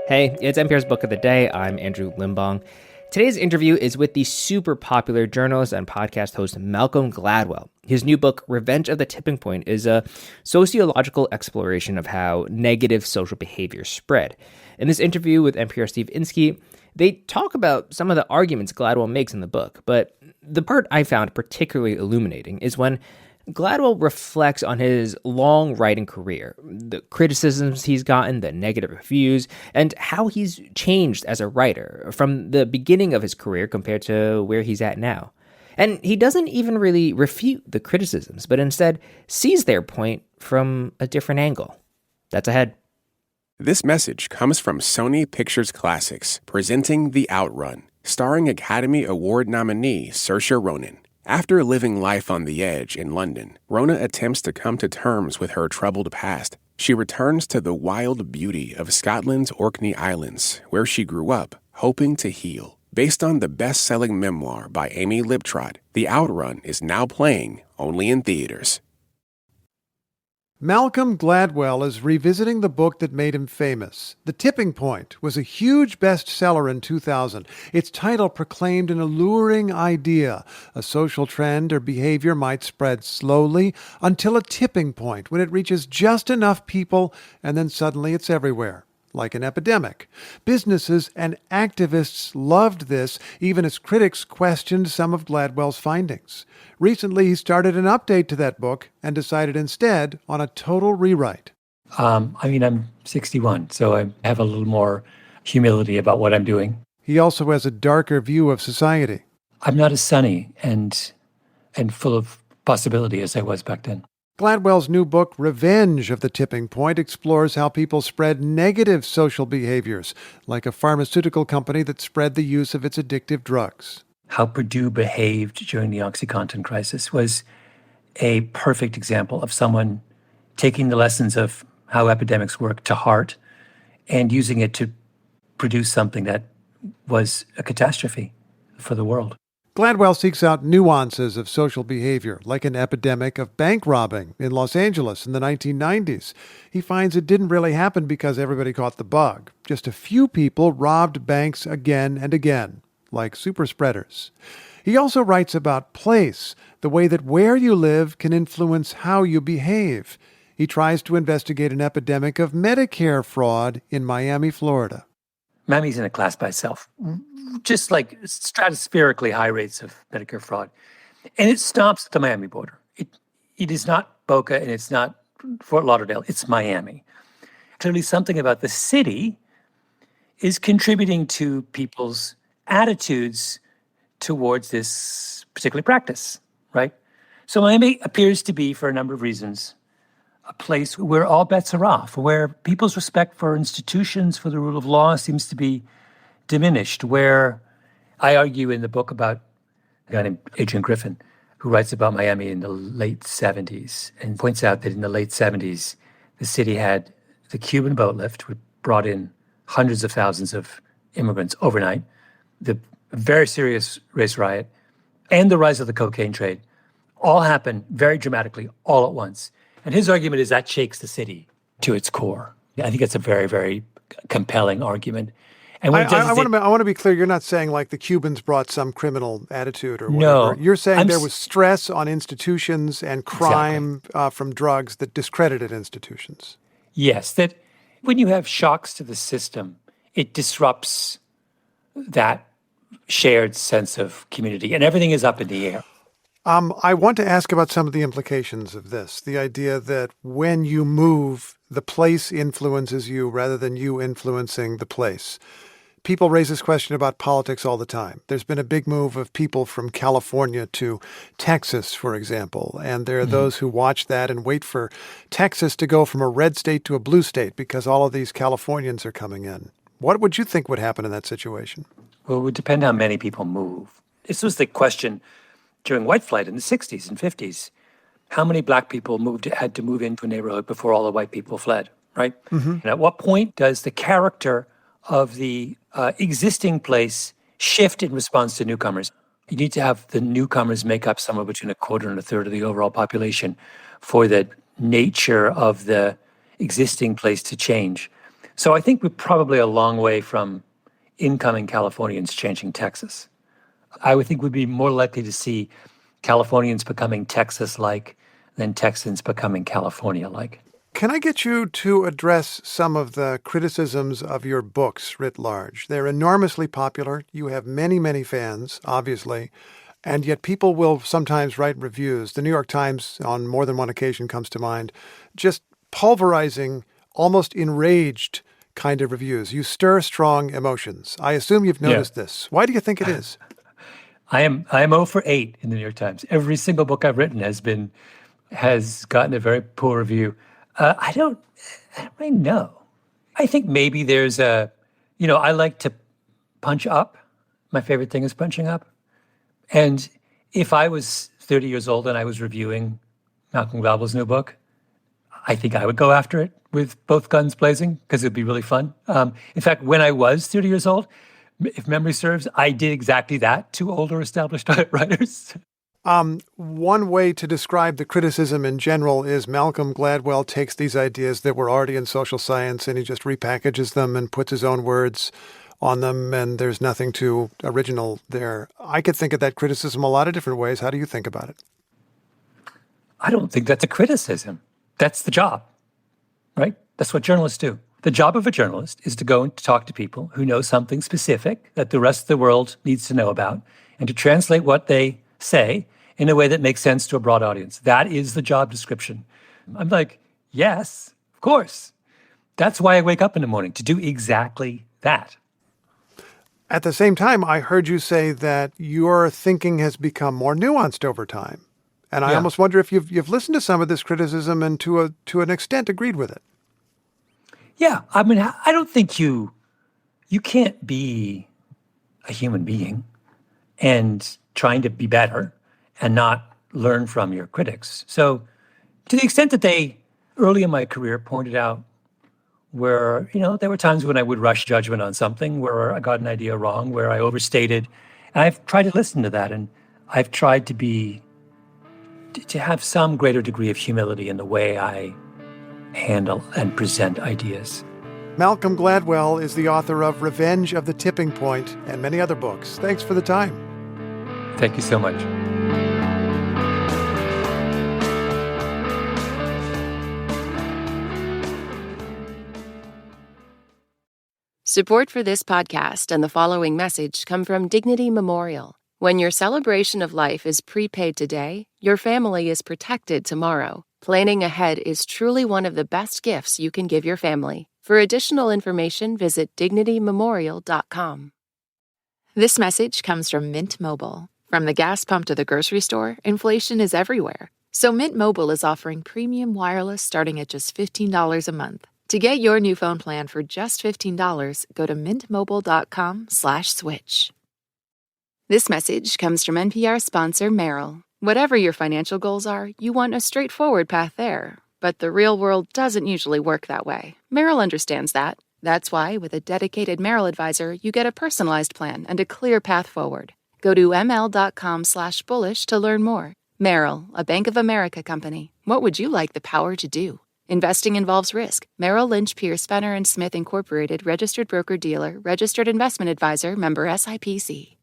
Hey, it's NPR's Book of the Day. I'm Andrew Limbong. Today's interview is with the super popular journalist and podcast host Malcolm Gladwell. His new book, Revenge of the Tipping Point, is a sociological exploration of how negative social behavior spread. In this interview with NPR Steve Inskeep, they talk about some of the arguments Gladwell makes in the book, but the part I found particularly illuminating is when Gladwell reflects on his long writing career, the criticisms he's gotten, the negative reviews, and how he's changed as a writer from the beginning of his career compared to where he's at now. And he doesn't even really refute the criticisms, but instead sees their point from a different angle. That's ahead. This message comes from Sony Pictures Classics, presenting The Outrun, starring Academy Award nominee Saoirse Ronan. After living life on the edge in London, Rona attempts to come to terms with her troubled past. She returns to the wild beauty of Scotland's Orkney Islands, where she grew up, hoping to heal. Based on the best-selling memoir by Amy Liptrot, The Outrun is now playing only in theaters. Malcolm Gladwell is revisiting the book that made him famous. The Tipping Point was a huge bestseller in 2000. Its title proclaimed an alluring idea. A social trend or behavior might spread slowly until a tipping point when it reaches just enough people and then suddenly it's everywhere. Like an epidemic. Businesses and activists loved this, even as critics questioned some of Gladwell's findings. Recently, he started an update to that book and decided instead on a total rewrite. I'm 61, so I have a little more humility about what I'm doing. He also has a darker view of society. I'm not as sunny and full of possibility as I was back then. Gladwell's new book, Revenge of the Tipping Point, explores how people spread negative social behaviors, like a pharmaceutical company that spread the use of its addictive drugs. How Purdue behaved during the OxyContin crisis was a perfect example of someone taking the lessons of how epidemics work to heart and using it to produce something that was a catastrophe for the world. Gladwell seeks out nuances of social behavior, like an epidemic of bank robbing in Los Angeles in the 1990s. He finds it didn't really happen because everybody caught the bug. Just a few people robbed banks again and again, like super spreaders. He also writes about place, the way that where you live can influence how you behave. He tries to investigate an epidemic of Medicare fraud in Miami, Florida. Miami's in a class by itself, just like stratospherically high rates of Medicare fraud. And it stops at the Miami border. It is not Boca and it's not Fort Lauderdale, it's Miami. Clearly something about the city is contributing to people's attitudes towards this particular practice, right? So Miami appears to be, for a number of reasons, a place where all bets are off, where people's respect for institutions, for the rule of law seems to be diminished, where I argue in the book about a guy named Adrian Griffin, who writes about Miami in the late 70s and points out that in the late 70s, the city had the Cuban boat lift, which brought in hundreds of thousands of immigrants overnight, the very serious race riot, and the rise of the cocaine trade all happened very dramatically all at once. And his argument is that shakes the city to its core. I think it's a very, very compelling argument. And when I want to be clear. You're not saying like the Cubans brought some criminal attitude or whatever. No. You're saying there was stress on institutions and crime from drugs that discredited institutions. Yes, that when you have shocks to the system, it disrupts that shared sense of community, and everything is up in the air. I want to ask about some of the implications of this. The idea that when you move, the place influences you rather than you influencing the place. People raise this question about politics all the time. There's been a big move of people from California to Texas, for example, and there are those who watch that and wait for Texas to go from a red state to a blue state because all of these Californians are coming in. What would you think would happen in that situation? Well, it would depend how many people move. This was the question during white flight in the 60s and 50s. How many black people had to move into a neighborhood before all the white people fled, right? Mm-hmm. And at what point does the character of the existing place shift in response to newcomers? You need to have the newcomers make up somewhere between a quarter and a third of the overall population for the nature of the existing place to change. So I think we're probably a long way from incoming Californians changing Texas. I would think we'd be more likely to see Californians becoming Texas-like than Texans becoming California-like. Can I get you to address some of the criticisms of your books writ large? They're enormously popular. You have many, many fans, obviously, and yet people will sometimes write reviews. The New York Times, on more than one occasion, comes to mind, just pulverizing, almost enraged kind of reviews. You stir strong emotions. I assume you've noticed this. Why do you think it is? I am 0 for 8 in the New York Times. Every single book I've written has gotten a very poor review. I don't really know. I think maybe there's I like to punch up. My favorite thing is punching up. And if I was 30 years old and I was reviewing Malcolm Gladwell's new book, I think I would go after it with both guns blazing because it'd be really fun. In fact, when I was 30 years old, if memory serves, I did exactly that to older established writers. One way to describe the criticism in general is Malcolm Gladwell takes these ideas that were already in social science and he just repackages them and puts his own words on them, and there's nothing too original there. I could think of that criticism a lot of different ways. How do you think about it? I don't think that's a criticism. That's the job, right? That's what journalists do. The job of a journalist is to go and to talk to people who know something specific that the rest of the world needs to know about and to translate what they say in a way that makes sense to a broad audience. That is the job description. I'm like, yes, of course. That's why I wake up in the morning, to do exactly that. At the same time, I heard you say that your thinking has become more nuanced over time. And I almost wonder if you've listened to some of this criticism and to an extent agreed with it. Yeah, I mean, I don't think you can't be a human being and trying to be better and not learn from your critics. So to the extent that they, early in my career, pointed out where, there were times when I would rush judgment on something, where I got an idea wrong, where I overstated, and I've tried to listen to that, and I've tried to have some greater degree of humility in the way I handle and present ideas. Malcolm Gladwell is the author of Revenge of the Tipping Point and many other books. Thanks for the time. Thank you so much. Support for this podcast and the following message come from Dignity Memorial. When your celebration of life is prepaid today, your family is protected tomorrow. Planning ahead is truly one of the best gifts you can give your family. For additional information, visit dignitymemorial.com. This message comes from Mint Mobile. From the gas pump to the grocery store, inflation is everywhere. So Mint Mobile is offering premium wireless starting at just $15 a month. To get your new phone plan for just $15, go to mintmobile.com/switch. This message comes from NPR sponsor Merrill. Whatever your financial goals are, you want a straightforward path there. But the real world doesn't usually work that way. Merrill understands that. That's why, with a dedicated Merrill advisor, you get a personalized plan and a clear path forward. Go to ml.com/bullish to learn more. Merrill, a Bank of America company. What would you like the power to do? Investing involves risk. Merrill Lynch, Pierce, Fenner & Smith Incorporated, registered broker-dealer, registered investment advisor, member SIPC.